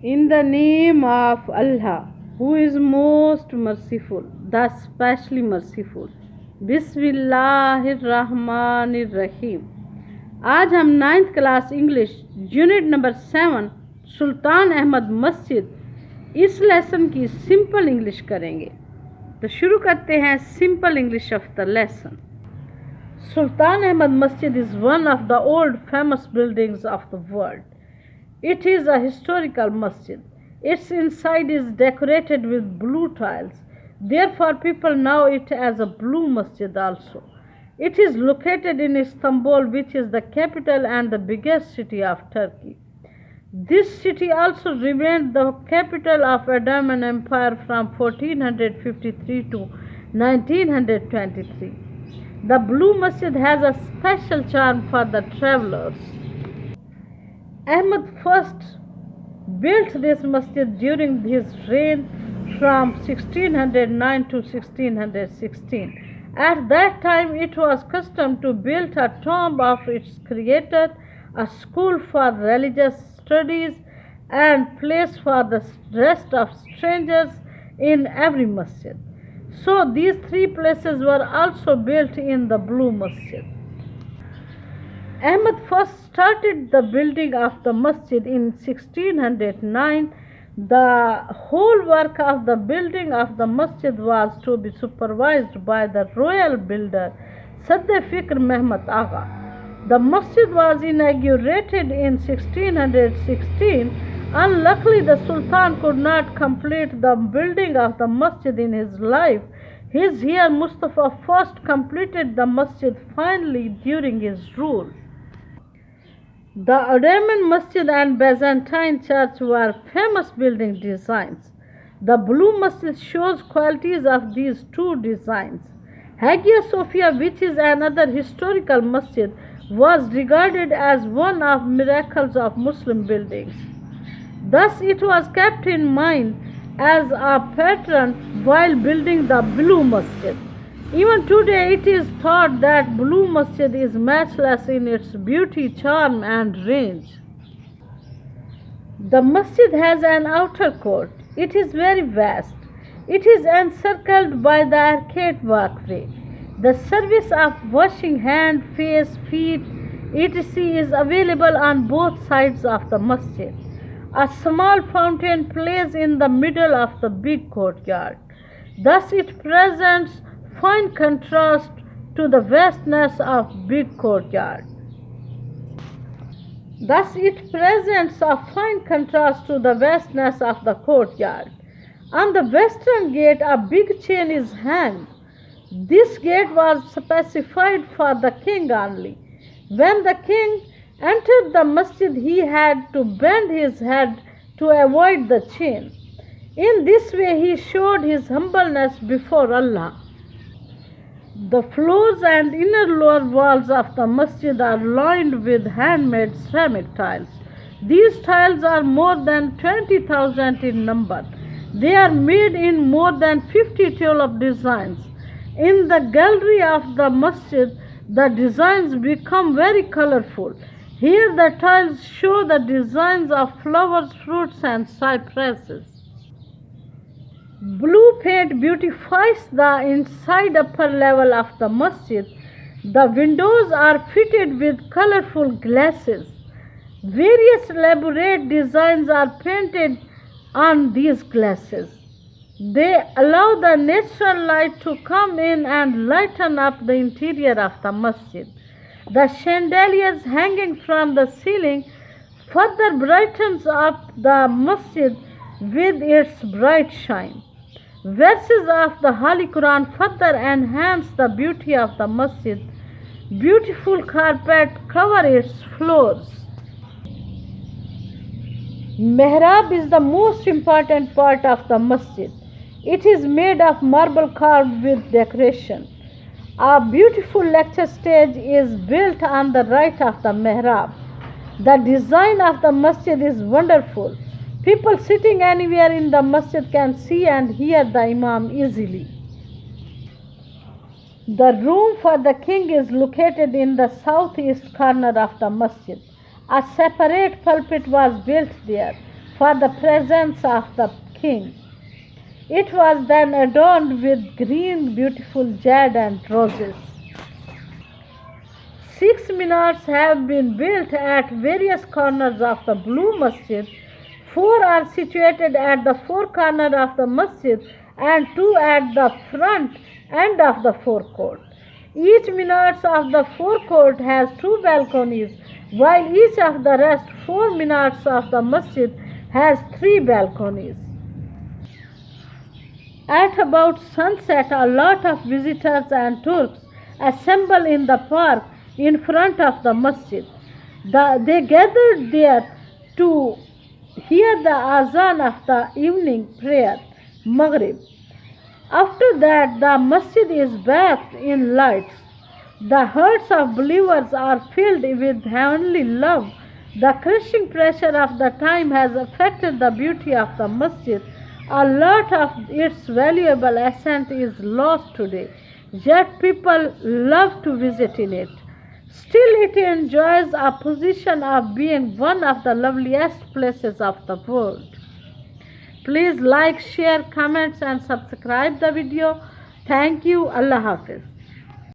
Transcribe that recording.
In the name of Allah, who is most merciful, the specially merciful. बिस्मिल्लाहिर्रहमानिर्रहीम। आज हम 9th class English unit number 7 सुल्तान अहमद मस्जिद इस lesson की सिंपल इंग्लिश करेंगे। तो शुरू करते हैं simple English of the lesson. Sultan Ahmad Masjid is one of the old famous buildings of the world. It is a historical masjid. Its inside is decorated with blue tiles. Therefore, people know it as a blue masjid also. It is located in Istanbul, which is the capital and the biggest city of Turkey. This city also remained the capital of Ottoman Empire from 1453 to 1923. The Blue Masjid has a special charm for the travelers. Ahmad first built this masjid during his reign from 1609 to 1616. At that time, it was custom to build a tomb of its creator, a school for religious studies, and place for the rest of strangers in every masjid. So these three places were also built in the Blue Masjid. Ahmad first started the building of the masjid in 1609. The whole work of the building of the masjid was to be supervised by the royal builder Sadr Fikr Mehmet Agha. The masjid was inaugurated in 1616. Unluckily, the Sultan could not complete the building of the masjid in his life. His heir Mustafa first completed the masjid finally during his rule. The Ottoman Masjid and Byzantine Church were famous building designs. The Blue Masjid shows qualities of these two designs. Hagia Sophia, which is another historical masjid, was regarded as one of miracles of Muslim buildings. Thus, it was kept in mind as a pattern while building the Blue Masjid. Even today, it is thought that Blue Masjid is matchless in its beauty, charm, and range. The masjid has an outer court. It is very vast. It is encircled by the arcade walkway. The service of washing hand, face, feet, etc. is available on both sides of the masjid. A small fountain plays in the middle of the big courtyard. Thus, it presents fine contrast to the vastness of big courtyard. Thus, it presents a fine contrast to the vastness of the courtyard. On the western gate, a big chain is hanged. This gate was specified for the king only. When the king entered the masjid, he had to bend his head to avoid the chain. In this way, he showed his humbleness before Allah. The floors and inner lower walls of the masjid are lined with handmade ceramic tiles. These tiles are more than 20,000 in number. They are made in more than 50 tulip designs. In the gallery of the masjid, the designs become very colorful. Here the tiles show the designs of flowers, fruits, and cypresses. Blue paint beautifies the inside upper level of the masjid. The windows are fitted with colorful glasses. Various elaborate designs are painted on these glasses. They allow the natural light to come in and lighten up the interior of the masjid. The chandeliers hanging from the ceiling further brightens up the masjid with its bright shine. Verses of the Holy Quran further enhance the beauty of the masjid. Beautiful carpet cover its floors. Mihrab is the most important part of the masjid. It is made of marble carved with decoration. A beautiful lecture stage is built on the right of the mihrab. The design of the masjid is wonderful. People sitting anywhere in the masjid can see and hear the imam easily. The room for the king is located in the southeast corner of the masjid. A separate pulpit was built there. for the presence of the king. It was then adorned with green, beautiful jade and roses. 6 minars have been built at various corners of the Blue Masjid. 4 are situated at the four corners of the masjid and 2 at the front end of the forecourt. Each minars of the forecourt has 2 balconies, while each of the rest 4 minars of the masjid has 3 balconies. At about sunset, a lot of visitors and Turks assemble in the park in front of the masjid. They gathered there to hear the azan of the evening prayer, Maghrib. After that, the masjid is bathed in lights. The hearts of believers are filled with heavenly love. The crushing pressure of the time has affected the beauty of the masjid. A lot of its valuable essence is lost today, yet people love to visit in it. Still, it enjoys a position of being one of the loveliest places of the world. Please like, share, comments and subscribe the video. Thank you. Allah Hafiz.